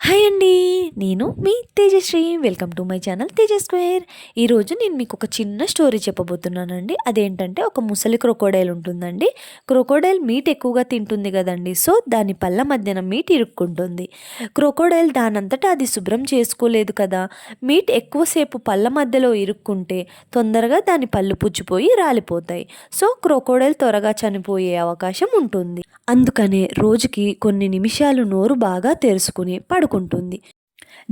Hi అండి. నేను మీ Tejashree. Welcome to my channel Teja square. ఈరోజు నేను మీకు ఒక చిన్న స్టోరీ చెప్పబోతున్నానండి. అదేంటంటే ఒక ముసలి క్రొకోడైల్ ఉంటుందండి. క్రొకోడైల్ మీట్ ఎక్కువగా తింటుంది కదండి. సో దాని పళ్ళ మధ్యన మీట్ ఇరుక్కుంటుంది. క్రొకోడైల్ దానంతటా అది శుభ్రం చేసుకోలేదు కదా. మీట్ ఎక్కువసేపు పళ్ళ మధ్యలో ఇరుక్కుంటే తొందరగా దాని పళ్ళు పుచ్చిపోయి రాలిపోతాయి. సో క్రొకోడైల్ త్వరగా చనిపోయే అవకాశం ఉంటుంది. అందుకనే రోజుకి కొన్ని నిమిషాలు నోరు బాగా తెరుచుకుని పడుకుంటుంది.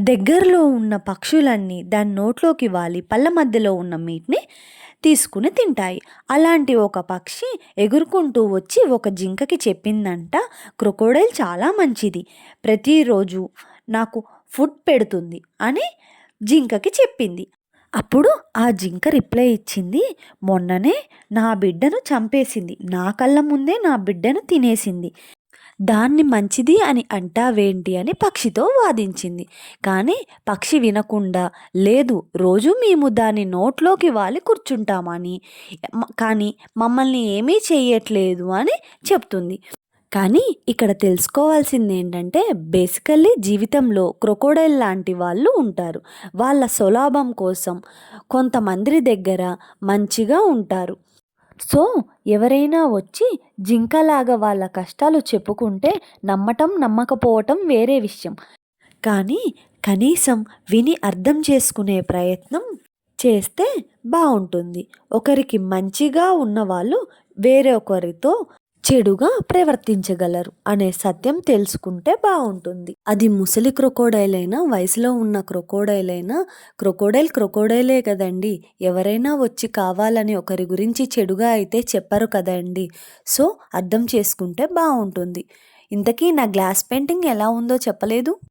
దగ్గరలో ఉన్న పక్షులన్నీ దాని నోట్లోకి వాలి పళ్ళ మధ్యలో ఉన్న మీట్ని తీసుకుని తింటాయి. అలాంటి ఒక పక్షి ఎగురుకుంటూ వచ్చి ఒక జింకకి చెప్పిందంట, క్రొకోడైల్ చాలా మంచిది, ప్రతిరోజు నాకు ఫుడ్ పెడుతుంది అని జింకకి చెప్పింది. అప్పుడు ఆ జింక రిప్లై ఇచ్చింది, మొన్ననే నా బిడ్డను చంపేసింది, నా కళ్ళ ముందే నా బిడ్డను తినేసింది, దాన్ని మంచిది అని అంటావేంటి అని పక్షితో వాదించింది. కానీ పక్షి వినకుండా, లేదు రోజు మేము దాని నోట్లోకి వాలి కూర్చుంటామని, కానీ మమ్మల్ని ఏమీ చెయ్యట్లేదు అని చెప్తుంది. కానీ ఇక్కడ తెలుసుకోవాల్సింది ఏంటంటే, బేసికల్లీ జీవితంలో క్రొకోడైల్ లాంటి వాళ్ళు ఉంటారు. వాళ్ళ స్వలాభం కోసం కొంతమంది దగ్గర మంచిగా ఉంటారు. సో ఎవరైనా వచ్చి జింకలాగా వాళ్ళ కష్టాలు చెప్పుకుంటే నమ్మటం నమ్మకపోవటం వేరే విషయం. కానీ కనీసం విని అర్థం చేసుకునే ప్రయత్నం చేస్తే బాగుంటుంది. ఒకరికి మంచిగా ఉన్నవాళ్ళు వేరే ఒకరితో చెడుగా ప్రవర్తించగలరు అనే సత్యం తెలుసుకుంటే బాగుంటుంది. అది ముసలి క్రొకోడైల్ అయినా, వయసులో ఉన్న క్రొకోడైల్ అయినా, క్రొకోడైలే కదండి. ఎవరైనా వచ్చి కావాలని ఒకరి గురించి చెడుగా అయితే చెప్పరు కదండి. సో అర్థం చేసుకుంటే బాగుంటుంది. ఇంతకీ నా గ్లాస్ పెయింటింగ్ ఎలా ఉందో చెప్పలేదు.